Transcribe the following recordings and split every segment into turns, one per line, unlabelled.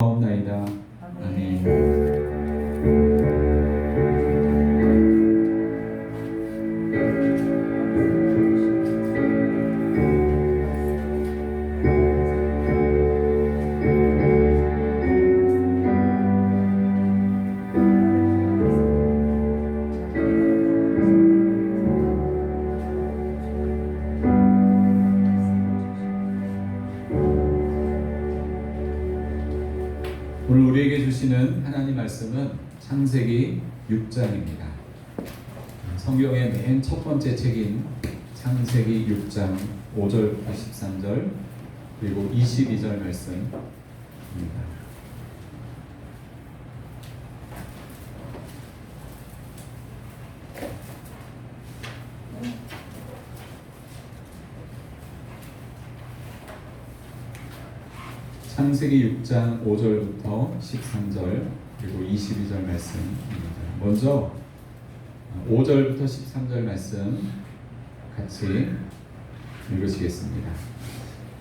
나이다. 아멘. 오늘 우리에게 주시는 하나님 말씀은 창세기 6장입니다. 성경의 맨 첫 번째 책인 창세기 6장 5절부터 13절 그리고 22절 말씀입니다. 창세기 6장 5절부터 13절 그리고 22절 말씀입니다. 먼저 5절부터 13절 말씀 같이 읽으시겠습니다.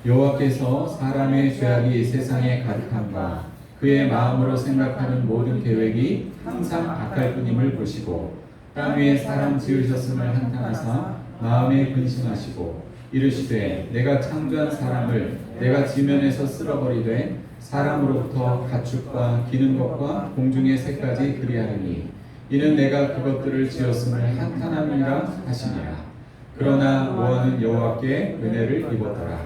여호와께서 사람의 죄악이 세상에 가득함과 그의 마음으로 생각하는 모든 계획이 항상 악할 뿐임을 보시고 땅 위에 사람 지으셨음을 한탄하사 마음에 근심하시고 이르시되 내가 창조한 사람을 내가 지면에서 쓸어버리되 사람으로부터 가축과 기는 것과 공중의 새까지 그리하리니 이는 내가 그것들을 지었음을 한탄함이라 하시니라. 그러나 노아는 여호와께 은혜를 입었더라.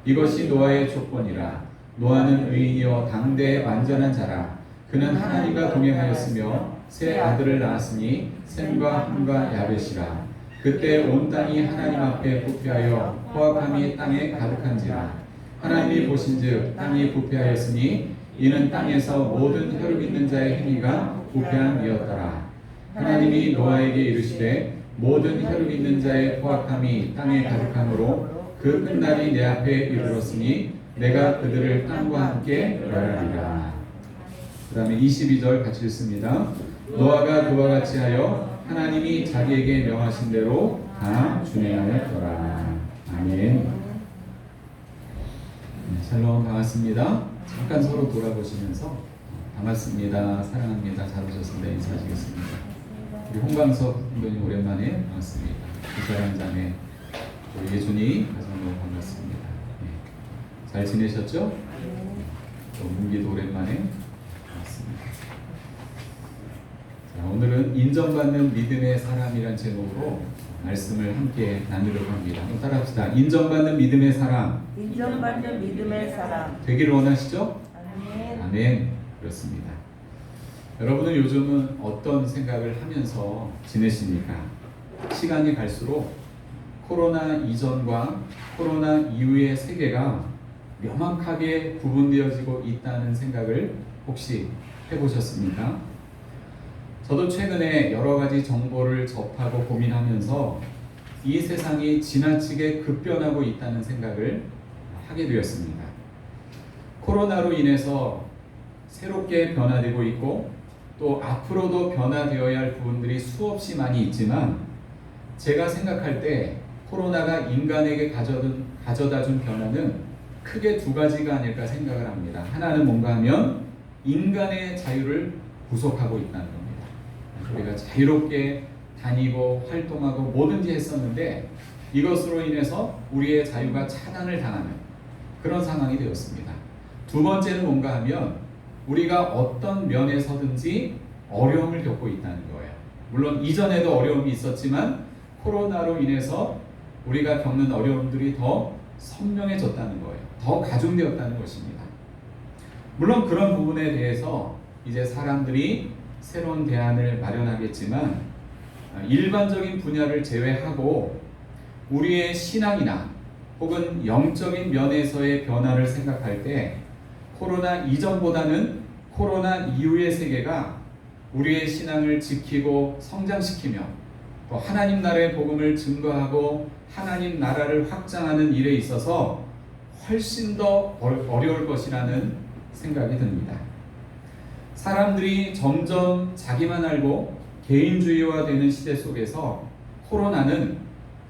이것이 노아의 조건이라. 노아는 의인이요 당대의 완전한 자라. 그는 하나님과 동행하였으며 세 아들을 낳았으니 셈과 함과 야벳이라. 그때 온 땅이 하나님 앞에 부패하여 포악함이 땅에 가득한지라. 하나님이 보신즉 땅이 부패하였으니 이는 땅에서 모든 혈육 있는 자의 행위가 부패함이었더라. 하나님이 노아에게 이르시되 모든 혈육 있는 자의 포악함이 땅에 가득함으로 그 끝날이 내 앞에 이르렀으니 내가 그들을 땅과 함께 멸하리라. 그 다음에 22절 같이 읽습니다. 노아가 그와 같이 하여 하나님이 자기에게 명하신 대로 다 준행하였더라. 아멘. 샬롬, 반갑습니다. 잠깐 서로 돌아보시면서 반갑습니다, 사랑합니다, 잘 오셨습니다 인사하시겠습니다. 우리 홍광석 선배님 오랜만에 반갑습니다. 이사랑 자매 우리 예준이 가장 너무 반갑습니다. 네. 잘 지내셨죠? 또 문기도 오랜만에 반갑습니다. 자, 오늘은 인정받는 믿음의 사람이란 제목으로 말씀을 함께 나누려고 합니다. 한번 따라합시다. 인정받는 믿음의 사람.
인정받는 믿음의 사람.
되기를 원하시죠?
아멘.
아멘. 그렇습니다. 여러분은 요즘은 어떤 생각을 하면서 지내십니까? 시간이 갈수록 코로나 이전과 코로나 이후의 세계가 명확하게 구분되어지고 있다는 생각을 혹시 해보셨습니까? 저도 최근에 여러 가지 정보를 접하고 고민하면서 이 세상이 지나치게 급변하고 있다는 생각을 하게 되었습니다. 코로나로 인해서 새롭게 변화되고 있고 또 앞으로도 변화되어야 할 부분들이 수없이 많이 있지만 제가 생각할 때 코로나가 인간에게 가져다준 변화는 크게 두 가지가 아닐까 생각을 합니다. 하나는 뭔가 하면 인간의 자유를 구속하고 있다는 겁니다. 우리가 자유롭게 다니고 활동하고 뭐든지 했었는데 이것으로 인해서 우리의 자유가 차단을 당하는 그런 상황이 되었습니다. 두 번째는 뭔가 하면 우리가 어떤 면에서든지 어려움을 겪고 있다는 거예요. 물론 이전에도 어려움이 있었지만 코로나로 인해서 우리가 겪는 어려움들이 더 선명해졌다는 거예요. 더 가중되었다는 것입니다. 물론 그런 부분에 대해서 이제 사람들이 새로운 대안을 마련하겠지만 일반적인 분야를 제외하고 우리의 신앙이나 혹은 영적인 면에서의 변화를 생각할 때 코로나 이전보다는 코로나 이후의 세계가 우리의 신앙을 지키고 성장시키며 또 하나님 나라의 복음을 증거하고 하나님 나라를 확장하는 일에 있어서 훨씬 더 어려울 것이라는 생각이 듭니다. 사람들이 점점 자기만 알고 개인주의화되는 시대 속에서 코로나는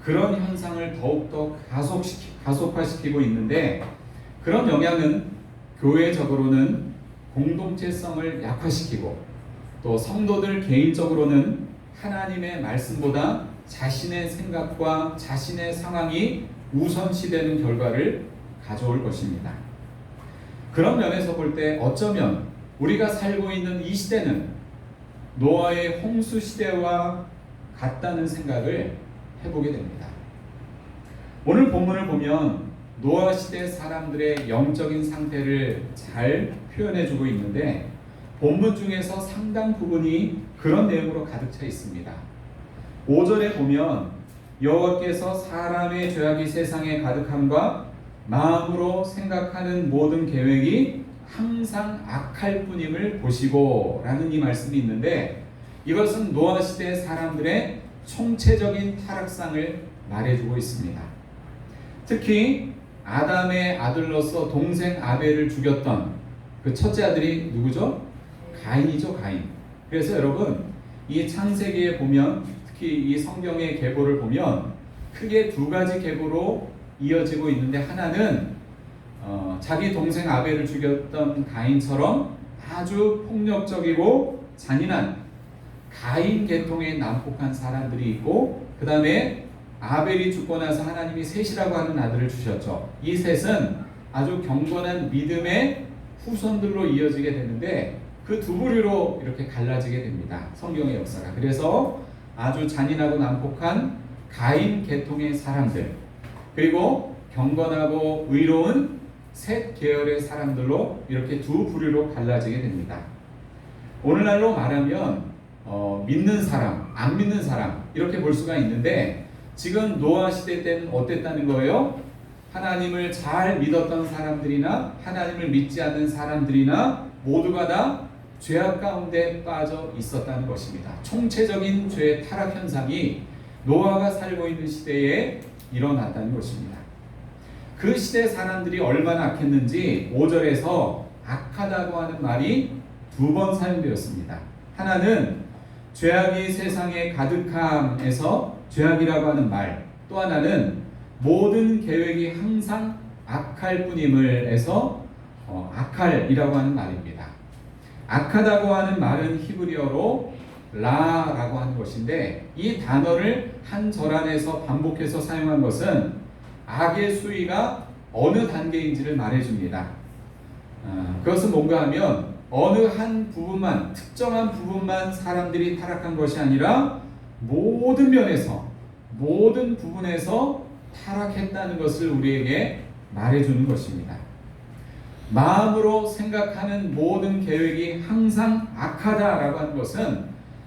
그런 현상을 더욱더 가속화시키고 있는데 그런 영향은 교회적으로는 공동체성을 약화시키고 또 성도들 개인적으로는 하나님의 말씀보다 자신의 생각과 자신의 상황이 우선시되는 결과를 가져올 것입니다. 그런 면에서 볼 때 어쩌면 우리가 살고 있는 이 시대는 노아의 홍수 시대와 같다는 생각을 해보게 됩니다. 오늘 본문을 보면 노아 시대 사람들의 영적인 상태를 잘 표현해주고 있는데 본문 중에서 상당 부분이 그런 내용으로 가득 차 있습니다. 5절에 보면 여호와께서 사람의 죄악이 세상에 가득함과 마음으로 생각하는 모든 계획이 항상 악할 뿐임을 보시고 라는 이 말씀이 있는데 이것은 노아 시대 사람들의 총체적인 타락상을 말해주고 있습니다. 특히 아담의 아들로서 동생 아벨을 죽였던 그 첫째 아들이 누구죠? 가인이죠, 가인. 그래서 여러분 이 창세기에 보면 특히 이 성경의 계보를 보면 크게 두 가지 계보로 이어지고 있는데 하나는 자기 동생 아벨을 죽였던 가인처럼 아주 폭력적이고 잔인한 가인 계통에 난폭한 사람들이 있고 그 다음에 아벨이 죽고 나서 하나님이 셋이라고 하는 아들을 주셨죠. 이 셋은 아주 경건한 믿음의 후손들로 이어지게 되는데 그 두 부류로 이렇게 갈라지게 됩니다. 성경의 역사가. 그래서 아주 잔인하고 난폭한 가인 계통의 사람들 그리고 경건하고 의로운 셋 계열의 사람들로 이렇게 두 부류로 갈라지게 됩니다. 오늘날로 말하면 믿는 사람, 안 믿는 사람 이렇게 볼 수가 있는데 지금 노아 시대 때는 어땠다는 거예요? 하나님을 잘 믿었던 사람들이나 하나님을 믿지 않는 사람들이나 모두가 다 죄악 가운데 빠져 있었다는 것입니다. 총체적인 죄의 타락 현상이 노아가 살고 있는 시대에 일어났다는 것입니다. 그 시대 사람들이 얼마나 악했는지 5절에서 악하다고 하는 말이 두 번 사용되었습니다. 하나는 죄악이 세상에 가득함에서 죄악이라고 하는 말, 또 하나는 모든 계획이 항상 악할 뿐임을 해서 악할이라고 하는 말입니다. 악하다고 하는 말은 히브리어로 라라고 하는 것인데 이 단어를 한 절 안에서 반복해서 사용한 것은 악의 수위가 어느 단계인지를 말해줍니다. 그것은 뭔가 하면 어느 한 부분만 특정한 부분만 사람들이 타락한 것이 아니라 모든 면에서 모든 부분에서 타락했다는 것을 우리에게 말해주는 것입니다. 마음으로 생각하는 모든 계획이 항상 악하다라고 하는 것은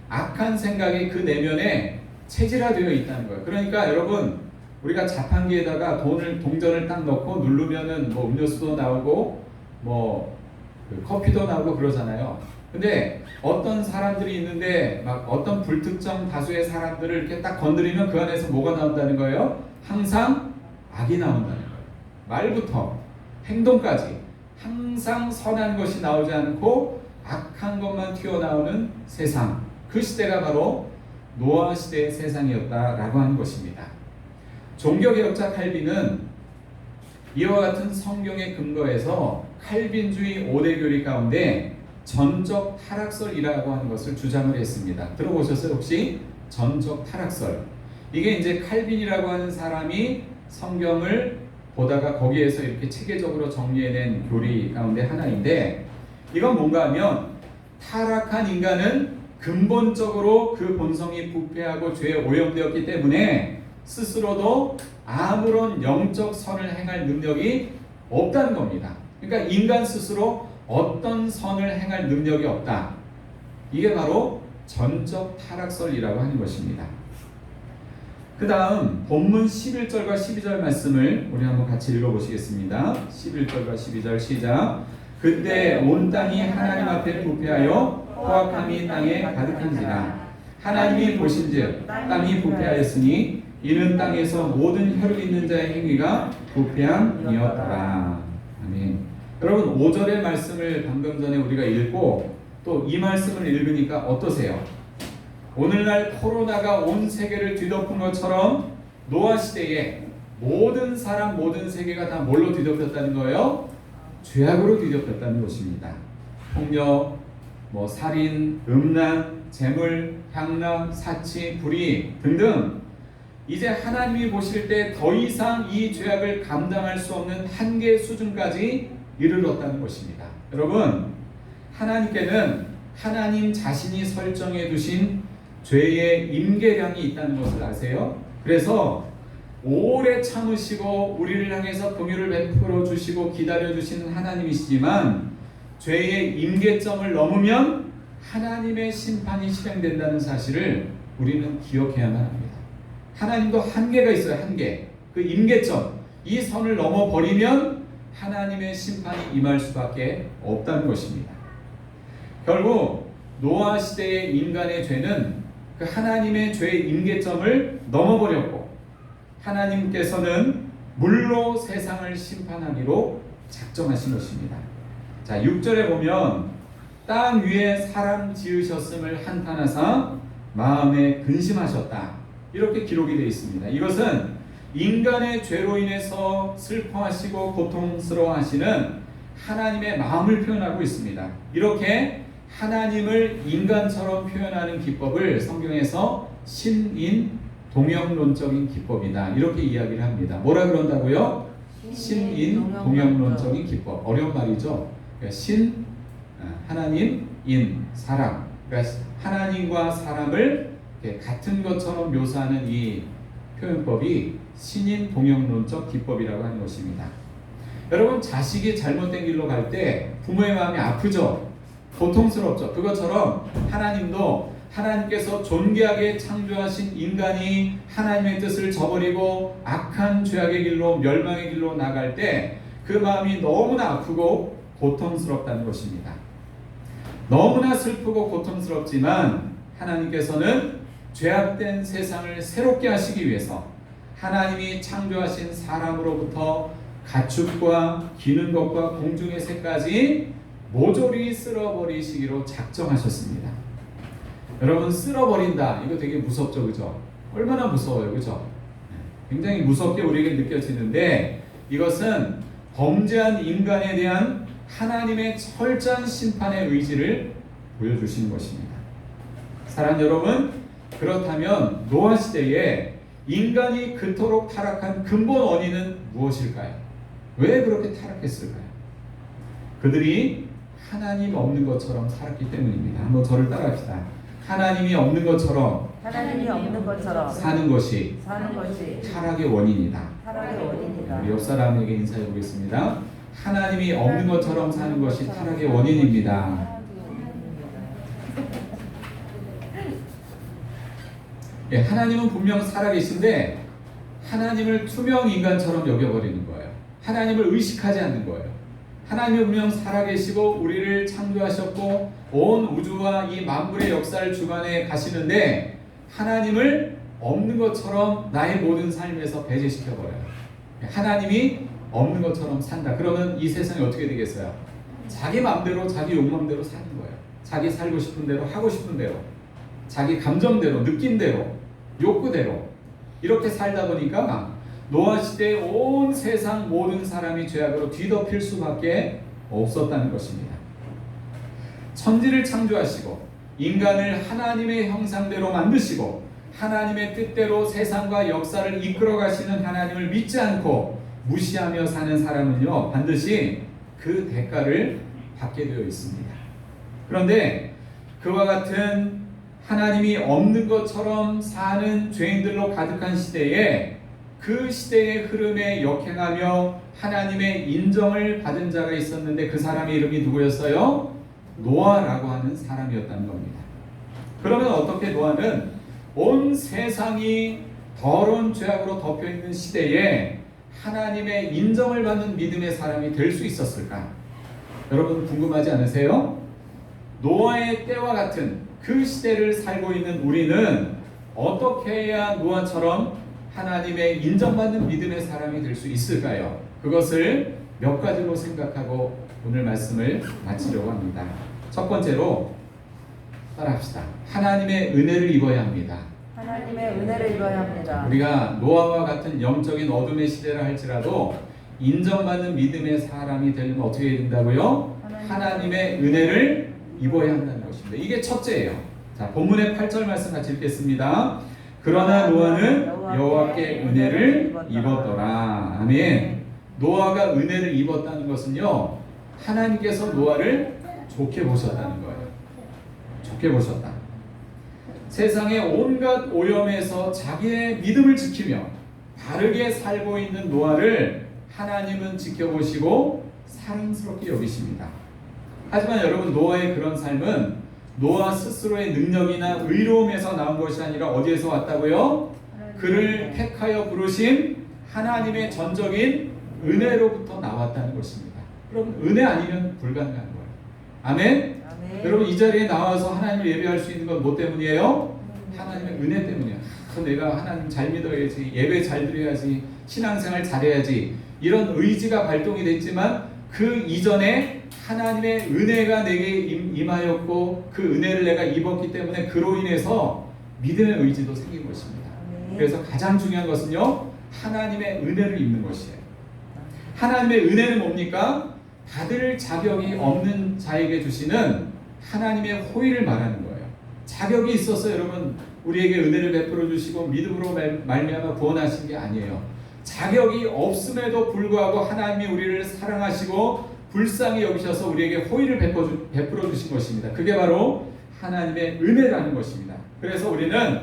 악한 생각이 그 내면에 체질화되어 있다는 거예요. 그러니까 여러분 우리가 자판기에다가 동전을 딱 넣고 누르면은 뭐 음료수도 나오고 커피도 나오고 그러잖아요. 근데 어떤 사람들이 있는데 막 어떤 불특정 다수의 사람들을 이렇게 딱 건드리면 그 안에서 뭐가 나온다는 거예요? 항상 악이 나온다는 거예요. 말부터 행동까지 항상 선한 것이 나오지 않고 악한 것만 튀어나오는 세상, 그 시대가 바로 노아 시대의 세상이었다라고 하는 것입니다. 종교개혁자 칼빈은 이와 같은 성경의 근거에서 칼빈주의 5대 교리 가운데 전적 타락설이라고 하는 것을 주장을 했습니다. 들어보셨어요? 혹시? 전적 타락설. 이게 이제 칼빈이라고 하는 사람이 성경을 보다가 거기에서 이렇게 체계적으로 정리해낸 교리 가운데 하나인데 이건 뭔가 하면 타락한 인간은 근본적으로 그 본성이 부패하고 죄에 오염되었기 때문에 스스로도 아무런 영적 선을 행할 능력이 없다는 겁니다. 그러니까 인간 스스로 어떤 선을 행할 능력이 없다. 이게 바로 전적 타락설이라고 하는 것입니다. 그 다음 본문 11절과 12절 말씀을 우리 한번 같이 읽어보시겠습니다. 11절과 12절 시작. 그때 온 땅이 하나님 앞에 부패하여 포악함이 땅에 가득한지라. 하나님이 보신즉 땅이 부패하였으니 이는 땅에서 모든 혈육 있는 자의 행위가 부패함이었더라. 아멘. 여러분 5절의 말씀을 방금 전에 우리가 읽고 또 이 말씀을 읽으니까 어떠세요? 오늘날 코로나가 온 세계를 뒤덮은 것처럼 노아 시대에 모든 모든 세계가 다 뭘로 뒤덮였다는 거예요? 죄악으로 뒤덮였다는 것입니다. 폭력, 살인, 음란, 재물, 향락, 사치, 불의 등등 이제 하나님이 보실 때 더 이상 이 죄악을 감당할 수 없는 한계 수준까지 이르렀다는 것입니다. 여러분, 하나님께는 하나님 자신이 설정해 두신 죄의 임계량이 있다는 것을 아세요? 그래서 오래 참으시고 우리를 향해서 긍휼을 베풀어 주시고 기다려 주시는 하나님이시지만 죄의 임계점을 넘으면 하나님의 심판이 실행된다는 사실을 우리는 기억해야만 합니다. 하나님도 한계가 있어요. 한계. 그 임계점, 이 선을 넘어버리면 하나님의 심판이 임할 수밖에 없다는 것입니다. 결국 노아 시대의 인간의 죄는 그 하나님의 죄의 임계점을 넘어버렸고 하나님께서는 물로 세상을 심판하기로 작정하신 것입니다. 자, 6절에 보면 땅 위에 사람 지으셨음을 한탄하사 마음에 근심하셨다. 이렇게 기록이 되어 있습니다. 이것은 인간의 죄로 인해서 슬퍼하시고 고통스러워하시는 하나님의 마음을 표현하고 있습니다. 이렇게 하나님을 인간처럼 표현하는 기법을 성경에서 신인 동형론적인 기법이다. 이렇게 이야기를 합니다. 뭐라 그런다고요? 신인 동형론적인 기법. 어려운 말이죠. 그러니까 하나님, 인, 사람. 그러니까 하나님과 사람을 같은 것처럼 묘사하는 이 표현법이 신인 동형론적 기법이라고 하는 것입니다. 여러분, 자식이 잘못된 길로 갈 때 부모의 마음이 아프죠? 고통스럽죠? 그것처럼 하나님도 하나님께서 존귀하게 창조하신 인간이 하나님의 뜻을 저버리고 악한 죄악의 길로 멸망의 길로 나갈 때 그 마음이 너무나 아프고 고통스럽다는 것입니다. 너무나 슬프고 고통스럽지만 하나님께서는 죄악된 세상을 새롭게 하시기 위해서 하나님이 창조하신 사람으로부터 가축과 기는 것과 공중의 새까지 모조리 쓸어버리시기로 작정하셨습니다. 여러분, 쓸어버린다. 이거 되게 무섭죠, 그죠? 얼마나 무서워요, 그죠? 굉장히 무섭게 우리에게 느껴지는데 이것은 범죄한 인간에 대한 하나님의 철저한 심판의 의지를 보여주시는 것입니다. 사랑 여러분, 그렇다면 노아 시대에 인간이 그토록 타락한 근본 원인은 무엇일까요? 왜 그렇게 타락했을까요? 그들이 하나님 없는 것처럼 살았기 때문입니다. 한번 저를 따라합시다. 하나님이 없는 것처럼 사는 것이 타락의 원인이다. 우리 옆 사람에게 인사해 보겠습니다. 하나님이 없는 것처럼 사는 것이 타락의 원인입니다. 예, 하나님은 분명 살아계신데 하나님을 투명 인간처럼 여겨버리는 거예요. 하나님을 의식하지 않는 거예요. 하나님은 분명 살아계시고 우리를 창조하셨고 온 우주와 이 만물의 역사를 주관해 가시는데 하나님을 없는 것처럼 나의 모든 삶에서 배제시켜버려요. 하나님이 없는 것처럼 산다. 그러면 이 세상이 어떻게 되겠어요? 자기 마음대로 자기 욕망대로 사는 거예요. 자기 살고 싶은 대로 하고 싶은 대로 자기 감정대로 느낌대로 욕구대로 이렇게 살다 보니까 노아 시대의 온 세상 모든 사람이 죄악으로 뒤덮일 수밖에 없었다는 것입니다. 천지를 창조하시고 인간을 하나님의 형상대로 만드시고 하나님의 뜻대로 세상과 역사를 이끌어 가시는 하나님을 믿지 않고 무시하며 사는 사람은요 반드시 그 대가를 받게 되어 있습니다. 그런데 그와 같은 하나님이 없는 것처럼 사는 죄인들로 가득한 시대에 그 시대의 흐름에 역행하며 하나님의 인정을 받은 자가 있었는데 그 사람의 이름이 누구였어요? 노아라고 하는 사람이었다는 겁니다. 그러면 어떻게 노아는 온 세상이 더러운 죄악으로 덮여있는 시대에 하나님의 인정을 받는 믿음의 사람이 될 수 있었을까? 여러분 궁금하지 않으세요? 노아의 때와 같은 그 시대를 살고 있는 우리는 어떻게 해야 노아처럼 하나님의 인정받는 믿음의 사람이 될 수 있을까요? 그것을 몇 가지로 생각하고 오늘 말씀을 마치려고 합니다. 첫 번째로 따라합시다. 하나님의 은혜를 입어야 합니다.
하나님의 은혜를 입어야 합니다.
우리가 노아와 같은 영적인 어둠의 시대라 할지라도 인정받는 믿음의 사람이 되려면 어떻게 해야 된다고요? 하나님의 은혜를 입어야 한다는 것입니다. 이게 첫째예요. 자, 본문의 8절 말씀 같이 읽겠습니다. 그러나 노아는 여호와께 은혜를 입었더라. 아멘. 노아가 은혜를 입었다는 것은요, 하나님께서 노아를 좋게 보셨다는 거예요. 좋게 보셨다. 세상의 온갖 오염에서 자기의 믿음을 지키며 바르게 살고 있는 노아를 하나님은 지켜보시고 사랑스럽게 여기십니다. 하지만 여러분, 노아의 그런 삶은 노아 스스로의 능력이나 의로움에서 나온 것이 아니라 어디에서 왔다고요? 그를 택하여 부르신 하나님의 전적인 은혜로부터 나왔다는 것입니다. 여러분, 은혜 아니면 불가능한 거예요. 아멘?
아멘.
여러분, 이 자리에 나와서 하나님을 예배할 수 있는 건 뭐 때문이에요? 하나님의 은혜 때문이에요. 내가 하나님 잘 믿어야지, 예배 잘 드려야지, 신앙생활 잘해야지, 이런 의지가 발동이 됐지만 그 이전에 하나님의 은혜가 내게 임하였고 그 은혜를 내가 입었기 때문에 그로 인해서 믿음의 의지도 생긴 것입니다. 그래서 가장 중요한 것은요, 하나님의 은혜를 입는 것이에요. 하나님의 은혜는 뭡니까? 받을 자격이 없는 자에게 주시는 하나님의 호의를 말하는 거예요. 자격이 있어서 여러분 우리에게 은혜를 베풀어 주시고 믿음으로 말미암아 구원하신 게 아니에요. 자격이 없음에도 불구하고 하나님이 우리를 사랑하시고 불쌍히 여기셔서 우리에게 호의를 베풀어 주신 것입니다. 그게 바로 하나님의 은혜라는 것입니다. 그래서 우리는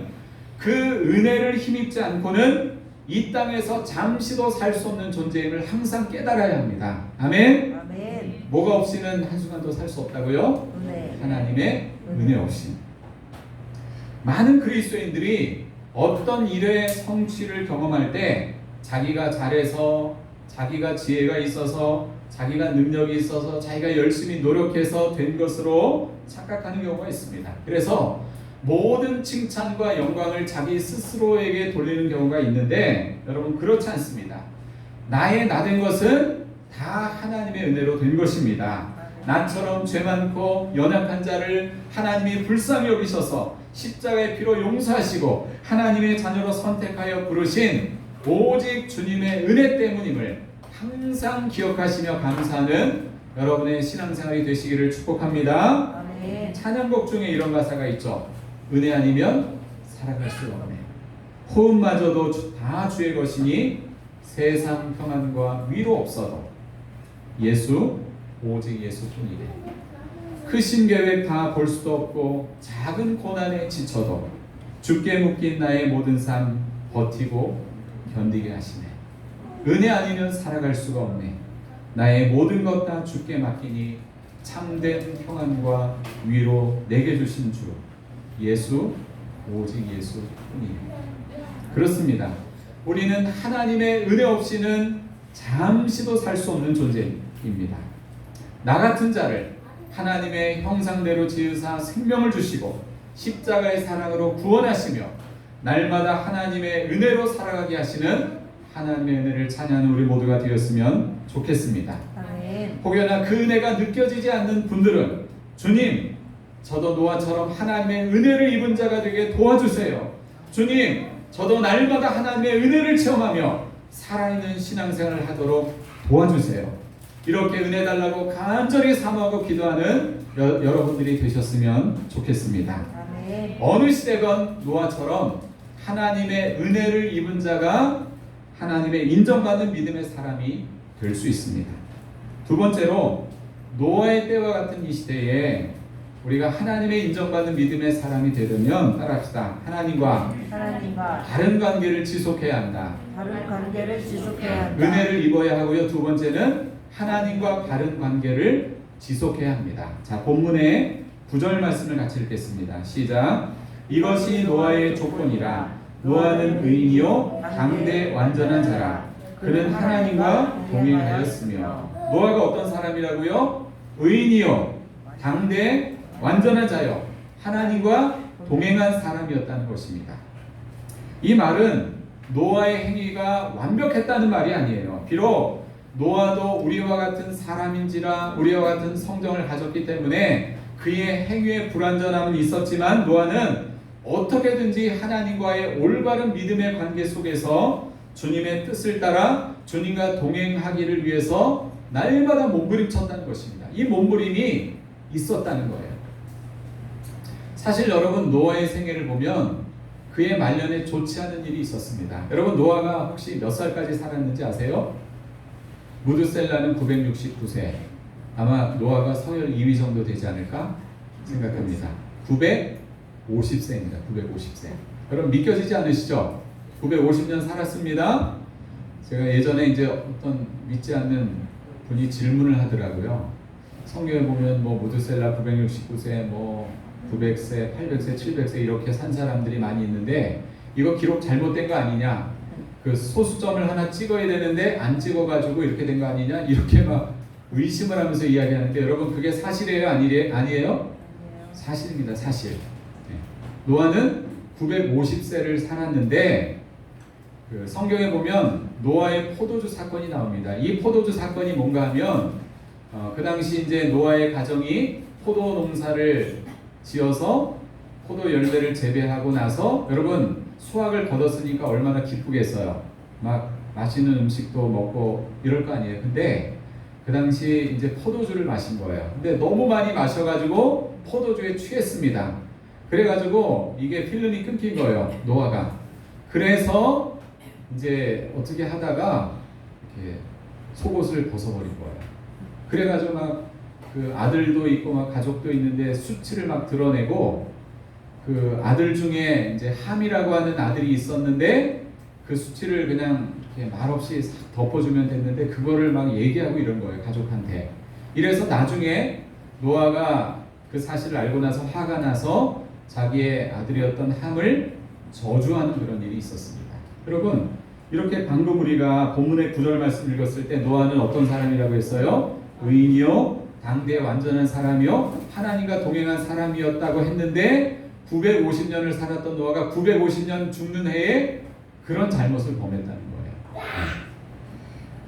그 은혜를 힘입지 않고는 이 땅에서 잠시도 살 수 없는 존재임을 항상 깨달아야 합니다. 아멘?
아멘.
뭐가 없이는 한순간도 살 수 없다고요?
은혜.
하나님의 은혜 없이. 많은 그리스도인들이 어떤 일의 성취를 경험할 때 자기가 잘해서, 자기가 지혜가 있어서, 자기가 능력이 있어서, 자기가 열심히 노력해서 된 것으로 착각하는 경우가 있습니다. 그래서 모든 칭찬과 영광을 자기 스스로에게 돌리는 경우가 있는데, 여러분 그렇지 않습니다. 나의 나된 것은 다 하나님의 은혜로 된 것입니다. 나처럼 죄 많고 연약한 자를 하나님이 불쌍히 여기셔서 십자가의 피로 용서하시고 하나님의 자녀로 선택하여 부르신 오직 주님의 은혜 때문임을 항상 기억하시며 감사하는 여러분의 신앙생활이 되시기를 축복합니다.
아멘.
찬양곡 중에 이런 가사가 있죠. 은혜 아니면 살아갈 수 없네. 호흡마저도 다 주의 것이니 세상 평안과 위로 없어도 예수, 오직 예수뿐이래. 크신 계획 다 볼 수도 없고 작은 고난에 지쳐도 주께 묶인 나의 모든 삶 버티고 견디게 하시네. 은혜 아니면 살아갈 수가 없네. 나의 모든 것 다 주께 맡기니 참된 평안과 위로 내게 주신 주 예수, 오직 예수뿐이에요. 그렇습니다. 우리는 하나님의 은혜 없이는 잠시도 살 수 없는 존재입니다. 나 같은 자를 하나님의 형상대로 지으사 생명을 주시고 십자가의 사랑으로 구원하시며 날마다 하나님의 은혜로 살아가게 하시는 하나님의 은혜를 찬양하는 우리 모두가 되었으면 좋겠습니다.
아멘.
혹여나 그 은혜가 느껴지지 않는 분들은 주님, 저도 노아처럼 하나님의 은혜를 입은 자가 되게 도와주세요. 주님, 저도 날마다 하나님의 은혜를 체험하며 살아있는 신앙생활을 하도록 도와주세요. 이렇게 은혜 달라고 간절히 사모하고 기도하는 여러분들이 되셨으면 좋겠습니다.
아멘.
어느 시대건 노아처럼 하나님의 은혜를 입은 자가 하나님의 인정받는 믿음의 사람이 될 수 있습니다. 두 번째로, 노아의 때와 같은 이 시대에 우리가 하나님의 인정받는 믿음의 사람이 되려면 따라합시다. 하나님과 바른 관계를 지속해야 한다.
바른 관계를 지속해야 한다.
은혜를 입어야 하고요. 두 번째는 하나님과 바른 관계를 지속해야 합니다. 자, 본문의 9절 말씀을 같이 읽겠습니다. 시작. 이것이 노아의 조건이라. 노아는 의인이요 당대 완전한 자라. 그는 하나님과 동행하였으며. 노아가 어떤 사람이라고요? 의인이요 당대 완전한 자요 하나님과 동행한 사람이었다는 것입니다. 이 말은 노아의 행위가 완벽했다는 말이 아니에요. 비록 노아도 우리와 같은 사람인지라 우리와 같은 성정을 가졌기 때문에 그의 행위에 불완전함은 있었지만 노아는 어떻게든지 하나님과의 올바른 믿음의 관계 속에서 주님의 뜻을 따라 주님과 동행하기를 위해서 날마다 몸부림쳤다는 것입니다. 이 몸부림이 있었다는 거예요. 사실 여러분 노아의 생애를 보면 그의 말년에 좋지 않은 일이 있었습니다. 여러분 노아가 혹시 몇 살까지 살았는지 아세요? 무드셀라는 969세. 아마 노아가 서열 2위 정도 되지 않을까 생각합니다. 950세입니다. 950세. 여러분 믿겨지지 않으시죠? 950년 살았습니다. 제가 예전에 이제 어떤 믿지 않는 분이 질문을 하더라고요. 성경에 보면 뭐 무드셀라 969세, 뭐 900세, 800세, 700세 이렇게 산 사람들이 많이 있는데 이거 기록 잘못된 거 아니냐? 그 소수점을 하나 찍어야 되는데 안 찍어가지고 이렇게 된 거 아니냐? 이렇게 막 의심을 하면서 이야기하는데 여러분 그게 사실이에요? 아니에요? 사실입니다. 사실. 네. 노아는 950세를 살았는데 그 성경에 보면 노아의 포도주 사건이 나옵니다. 이 포도주 사건이 뭔가 하면 그 당시 이제 노아의 가정이 포도 농사를 지어서 포도 열매를 재배하고 나서 여러분 수확을 거뒀으니까 얼마나 기쁘겠어요. 막 맛있는 음식도 먹고 이럴 거 아니에요. 근데 그 당시 이제 포도주를 마신 거예요. 근데 너무 많이 마셔가지고 포도주에 취했습니다. 그래가지고 이게 필름이 끊긴 거예요. 노아가. 그래서 이제 어떻게 하다가 이렇게 속옷을 벗어버린 거예요. 그래가지고 막 그 아들도 있고 막 가족도 있는데 수치를 막 드러내고 그 아들 중에 이제 함이라고 하는 아들이 있었는데 그 수치를 그냥 이렇게 말없이 싹 덮어주면 됐는데 그거를 막 얘기하고 이런 거예요. 가족한테. 이래서 나중에 노아가 그 사실을 알고 나서 화가 나서 자기의 아들이었던 함을 저주하는 그런 일이 있었습니다. 여러분 이렇게 방금 우리가 본문의 9절 말씀 읽었을 때 노아는 어떤 사람이라고 했어요? 의인이요 당대의 완전한 사람이요 하나님과 동행한 사람이었다고 했는데 950년을 살았던 노아가 950년 죽는 해에 그런 잘못을 범했다는 거예요.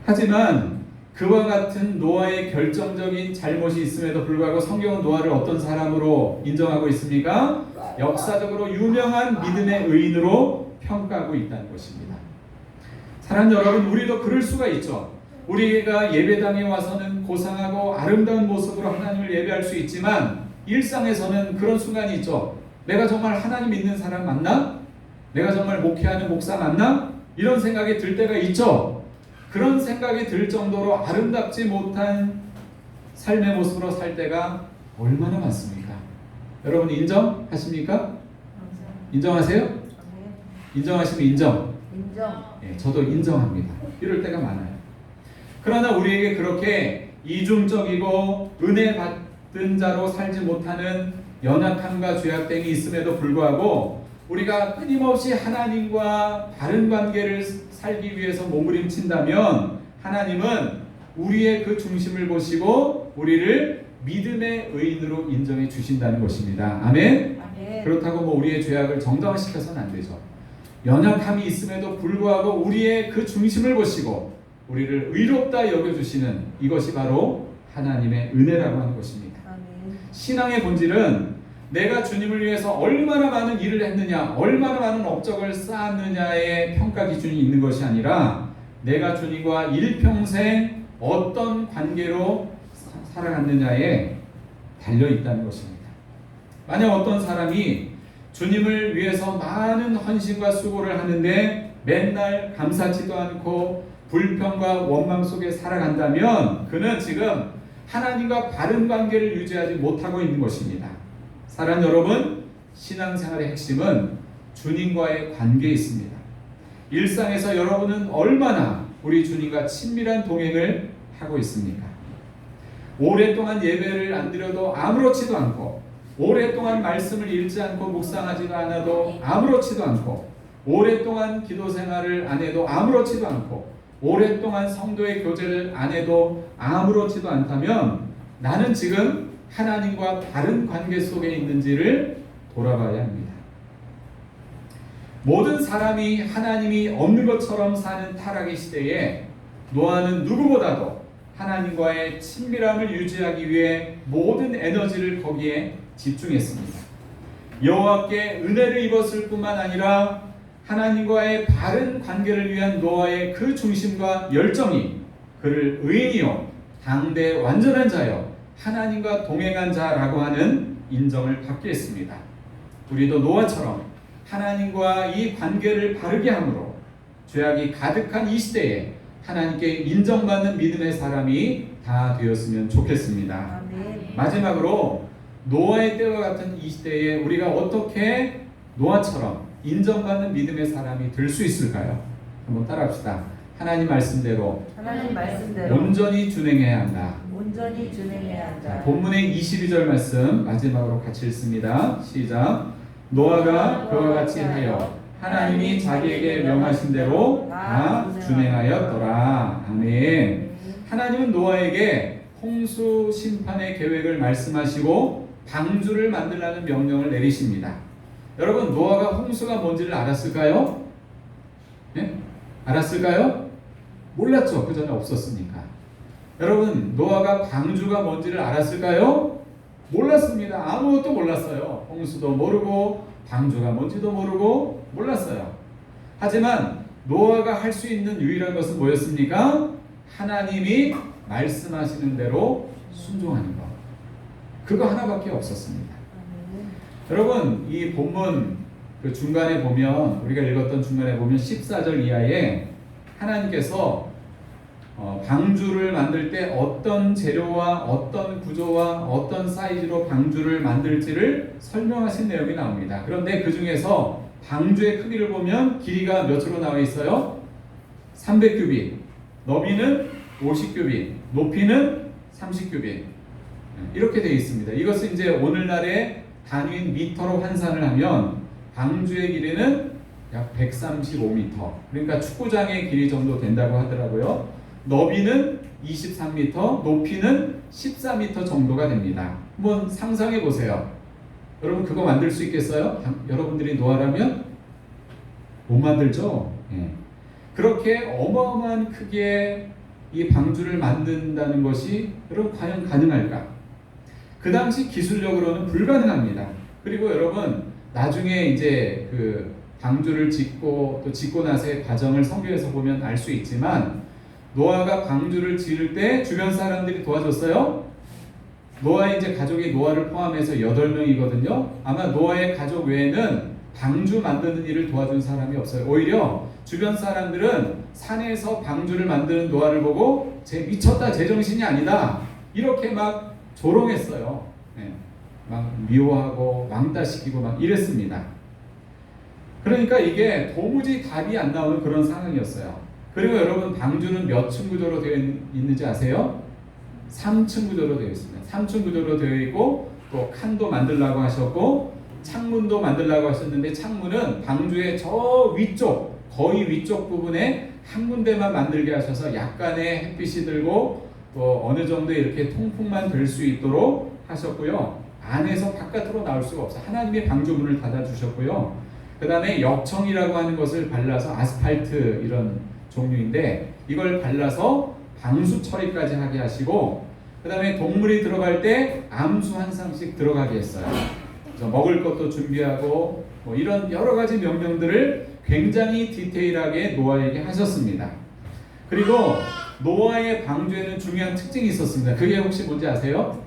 하지만 그와 같은 노아의 결정적인 잘못이 있음에도 불구하고 성경은 노아를 어떤 사람으로 인정하고 있습니까? 역사적으로 유명한 믿음의 의인으로 평가하고 있다는 것입니다. 사랑하는 여러분, 우리도 그럴 수가 있죠. 우리가 예배당에 와서는 고상하고 아름다운 모습으로 하나님을 예배할 수 있지만 일상에서는 그런 순간이 있죠. 내가 정말 하나님 믿는 사람 맞나? 내가 정말 목회하는 목사 맞나? 이런 생각이 들 때가 있죠. 그런 생각이 들 정도로 아름답지 못한 삶의 모습으로 살 때가 얼마나 많습니까? 여러분 인정하십니까? 인정하세요? 인정하시면 인정. 예, 저도 인정합니다. 이럴 때가 많아요. 그러나 우리에게 그렇게 이중적이고 은혜 받은 자로 살지 못하는 연약함과 죄악됨이 있음에도 불구하고 우리가 끊임없이 하나님과 바른 관계를 살기 위해서 몸부림친다면 하나님은 우리의 그 중심을 보시고 우리를 믿음의 의인으로 인정해 주신다는 것입니다. 아멘?
아멘.
그렇다고 뭐 우리의 죄악을 정당화시켜서는 안 되죠. 연약함이 있음에도 불구하고 우리의 그 중심을 보시고 우리를 의롭다 여겨주시는 이것이 바로 하나님의 은혜라고 하는 것입니다.
아멘.
신앙의 본질은 내가 주님을 위해서 얼마나 많은 일을 했느냐, 얼마나 많은 업적을 쌓았느냐의 평가 기준이 있는 것이 아니라 내가 주님과 일평생 어떤 관계로 살아갔느냐에 달려있다는 것입니다. 만약 어떤 사람이 주님을 위해서 많은 헌신과 수고를 하는데 맨날 감사치도 않고 불평과 원망 속에 살아간다면 그는 지금 하나님과 바른 관계를 유지하지 못하고 있는 것입니다. 사랑하는 여러분, 신앙생활의 핵심은 주님과의 관계에 있습니다. 일상에서 여러분은 얼마나 우리 주님과 친밀한 동행을 하고 있습니까? 오랫동안 예배를 안 드려도 아무렇지도 않고 오랫동안 말씀을 읽지 않고 묵상하지도 않아도 아무렇지도 않고 오랫동안 기도 생활을 안 해도 아무렇지도 않고 오랫동안 성도의 교제를 안 해도 아무렇지도 않다면 나는 지금 하나님과 바른 관계 속에 있는지를 돌아봐야 합니다. 모든 사람이 하나님이 없는 것처럼 사는 타락의 시대에 노아는 누구보다도 하나님과의 친밀함을 유지하기 위해 모든 에너지를 거기에 집중했습니다. 여호와께 은혜를 입었을 뿐만 아니라 하나님과의 바른 관계를 위한 노아의 그 중심과 열정이 그를 의인이요 당대 완전한 자요 하나님과 동행한 자라고 하는 인정을 받게 했습니다. 우리도 노아처럼 하나님과 이 관계를 바르게 함으로 죄악이 가득한 이 시대에 하나님께 인정받는 믿음의 사람이 다 되었으면 좋겠습니다.
아멘.
마지막으로 노아의 때와 같은 이 시대에 우리가 어떻게 노아처럼 인정받는 믿음의 사람이 될 수 있을까요? 한번 따라합시다. 하나님 말씀대로
하나님 말씀대로
온전히 준행해야 한다.
온전히 준행해야 한다.
본문의 22절 말씀 마지막으로 같이 읽습니다. 시작. 노아가 그와 같이 하여 하나님이 자기에게 명하신 대로 다 준행하였더라. 아멘. 하나님은 노아에게 홍수 심판의 계획을 말씀하시고 방주를 만들라는 명령을 내리십니다. 여러분, 노아가 홍수가 뭔지를 알았을까요? 네? 알았을까요? 몰랐죠. 그 전에 없었으니까. 여러분, 노아가 방주가 뭔지를 알았을까요? 몰랐습니다. 아무것도 몰랐어요. 홍수도 모르고 방주가 뭔지도 모르고 몰랐어요. 하지만 노아가 할 수 있는 유일한 것은 뭐였습니까? 하나님이 말씀하시는 대로 순종하는 것. 그거 하나밖에 없었습니다. 여러분, 이 본문 그 중간에 보면, 우리가 읽었던 중간에 보면 14절 이하에 하나님께서 방주를 만들 때 어떤 재료와 어떤 구조와 어떤 사이즈로 방주를 만들지를 설명하신 내용이 나옵니다. 그런데 그 중에서 방주의 크기를 보면 길이가 몇으로 나와 있어요? 300규빗, 너비는 50규빗, 높이는 30규빗. 이렇게 되어 있습니다. 이것은 이제 오늘날의 단위인 미터로 환산을 하면 방주의 길이는 약 135m, 그러니까 축구장의 길이 정도 된다고 하더라고요. 너비는 23m, 높이는 14m 정도가 됩니다. 한번 상상해 보세요. 여러분, 그거 만들 수 있겠어요? 여러분들이 노아라면 못 만들죠? 예. 그렇게 어마어마한 크기의 이 방주를 만든다는 것이 여러분 과연 가능할까? 그 당시 기술력으로는 불가능합니다. 그리고 여러분, 나중에 이제 그 방주를 짓고 또 짓고 나서의 과정을 성경에서 보면 알 수 있지만, 노아가 방주를 지을 때 주변 사람들이 도와줬어요. 노아의 이제 가족이 노아를 포함해서 8명이거든요. 아마 노아의 가족 외에는 방주 만드는 일을 도와준 사람이 없어요. 오히려 주변 사람들은 산에서 방주를 만드는 노아를 보고 쟤 미쳤다, 제정신이 아니다, 이렇게 막 조롱했어요. 네. 막 미워하고 왕따시키고 막 이랬습니다. 그러니까 이게 도무지 답이 안 나오는 그런 상황이었어요. 그리고 여러분, 방주는 몇 층 구조로 되어 있는지 아세요? 3층 구조로 되어 있습니다. 3층 구조로 되어 있고, 또 칸도 만들라고 하셨고 창문도 만들라고 하셨는데, 창문은 방주의 저 위쪽, 거의 위쪽 부분에 한 군데만 만들게 하셔서 약간의 햇빛이 들고 또 어느 정도 이렇게 통풍만 될 수 있도록 하셨고요. 안에서 바깥으로 나올 수가 없어요. 하나님이 방주문을 닫아주셨고요. 그 다음에 역청이라고 하는 것을 발라서, 아스팔트 이런 종류인데 이걸 발라서 방수 처리까지 하게 하시고, 그 다음에 동물이 들어갈 때 암수 한 쌍씩 들어가게 했어요. 그래서 먹을 것도 준비하고 뭐 이런 여러 가지 명령들을 굉장히 디테일하게 노아에게 하셨습니다. 그리고 노아의 방주에는 중요한 특징이 있었습니다. 그게 혹시 뭔지 아세요?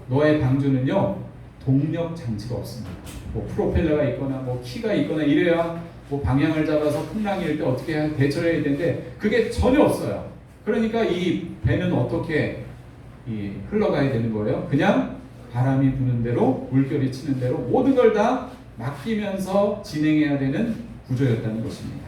노아의 방주는요, 동력 장치가 없습니다. 뭐 프로펠러가 있거나 뭐 키가 있거나 이래야 뭐 방향을 잡아서 풍랑이 일 때 어떻게 대처를 해야 되는데 그게 전혀 없어요. 그러니까 이 배는 어떻게 흘러가야 되는 거예요? 그냥 바람이 부는 대로, 물결이 치는 대로 모든 걸 다 맡기면서 진행해야 되는 구조였다는 것입니다.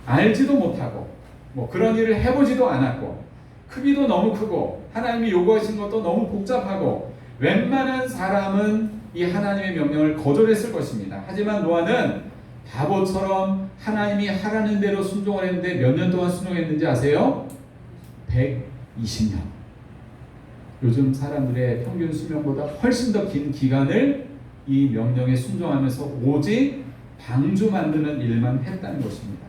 알지도 못하고 뭐 그런 일을 해보지도 않았고, 크기도 너무 크고 하나님이 요구하신 것도 너무 복잡하고, 웬만한 사람은 이 하나님의 명령을 거절했을 것입니다. 하지만 노아는 바보처럼 하나님이 하라는 대로 순종을 했는데 몇 년 동안 순종했는지 아세요? 120년. 요즘 사람들의 평균 수명보다 훨씬 더 긴 기간을 이 명령에 순종하면서 오직 방주 만드는 일만 했다는 것입니다.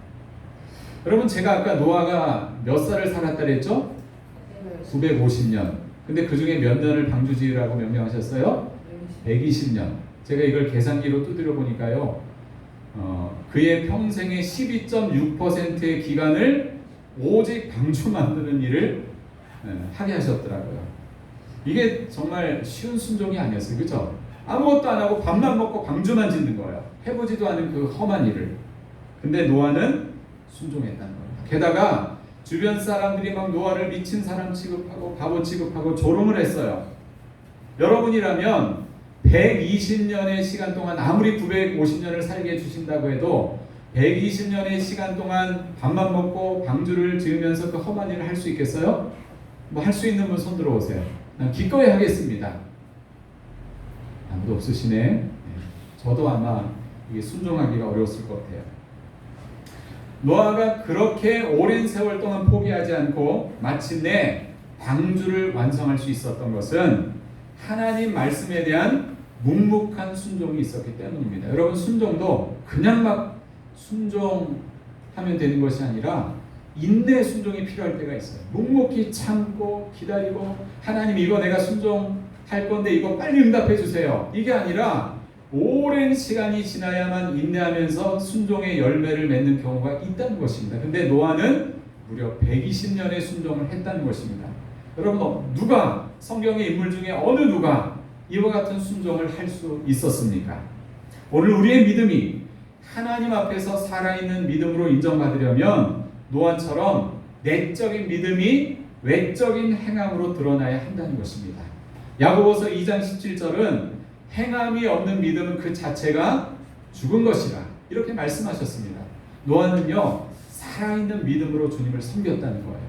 여러분, 제가 아까 노아가 몇 살을 살았다 그랬죠? 950년. 근데 그 중에 몇 년을 방주 지으라고 명령하셨어요? 120년. 제가 이걸 계산기로 두드려 보니까요, 그의 평생의 12.6%의 기간을 오직 방주 만드는 일을 하게 하셨더라고요. 이게 정말 쉬운 순종이 아니었어요. 그죠? 아무것도 안 하고 밥만 먹고 방주만 짓는 거예요. 해보지도 않은 그 험한 일을. 근데 노아는 순종했다는 거예요. 게다가 주변 사람들이 막 노아를 미친 사람 취급하고 바보 취급하고 조롱을 했어요. 여러분이라면 120년의 시간 동안 아무리 950년을 살게 해주신다고 해도 120년의 시간 동안 밥만 먹고 방주를 지으면서 그 험한 일을 할 수 있겠어요? 뭐 할 수 있는 분 손 들어오세요. 난 기꺼이 하겠습니다. 아무도 없으시네. 네. 저도 아마 이게 순종하기가 어려웠을 것 같아요. 노아가 그렇게 오랜 세월 동안 포기하지 않고 마침내 방주를 완성할 수 있었던 것은 하나님 말씀에 대한 묵묵한 순종이 있었기 때문입니다. 여러분, 순종도 그냥 막 순종하면 되는 것이 아니라 인내 순종이 필요할 때가 있어요. 묵묵히 참고 기다리고 하나님 이거 내가 순종할 건데 이거 빨리 응답해 주세요. 이게 아니라 오랜 시간이 지나야만 인내하면서 순종의 열매를 맺는 경우가 있다는 것입니다. 근데 노아는 무려 120년의 순종을 했다는 것입니다. 여러분, 누가 성경의 인물 중에 어느 누가 이와 같은 순종을 할 수 있었습니까? 오늘 우리의 믿음이 하나님 앞에서 살아있는 믿음으로 인정받으려면 노아처럼 내적인 믿음이 외적인 행함으로 드러나야 한다는 것입니다. 야고보서 2장 17절은 행함이 없는 믿음은 그 자체가 죽은 것이라 이렇게 말씀하셨습니다. 노아는요, 살아있는 믿음으로 주님을 섬겼다는 거예요.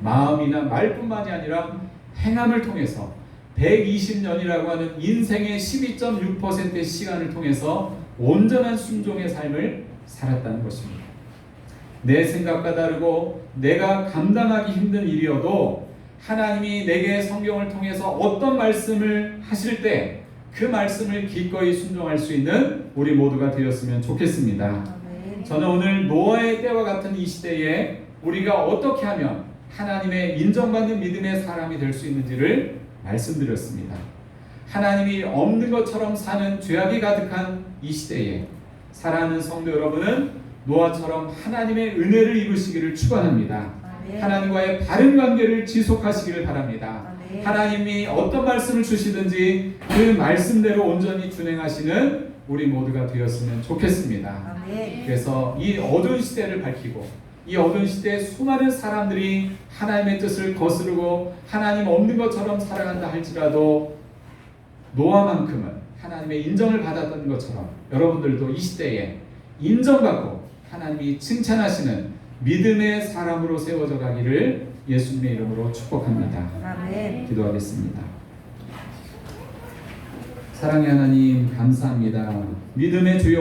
마음이나 말뿐만이 아니라 행함을 통해서 120년이라고 하는 인생의 12.6%의 시간을 통해서 온전한 순종의 삶을 살았다는 것입니다. 내 생각과 다르고 내가 감당하기 힘든 일이어도 하나님이 내게 성경을 통해서 어떤 말씀을 하실 때 그 말씀을 기꺼이 순종할 수 있는 우리 모두가 되었으면 좋겠습니다.
아멘.
저는 오늘 노아의 때와 같은 이 시대에 우리가 어떻게 하면 하나님의 인정받는 믿음의 사람이 될 수 있는지를 말씀드렸습니다. 하나님이 없는 것처럼 사는 죄악이 가득한 이 시대에 사랑하는 성도 여러분은 노아처럼 하나님의 은혜를 입으시기를 축원합니다.
아멘.
하나님과의 바른 관계를 지속하시기를 바랍니다.
아멘.
하나님이 어떤 말씀을 주시든지 그 말씀대로 온전히 준행하시는 우리 모두가 되었으면 좋겠습니다.
아멘.
그래서 이 어두운 시대를 밝히고 이 어두운 시대에 수많은 사람들이 하나님의 뜻을 거스르고 하나님 없는 것처럼 살아간다 할지라도 노아만큼은 하나님의 인정을 받았던 것처럼 여러분들도 이 시대에 인정받고 하나님이 칭찬하시는 믿음의 사람으로 세워져 가기를 예수님의 이름으로 축복합니다.
아멘.
기도하겠습니다. 사랑의 하나님 감사합니다. 믿음의 주여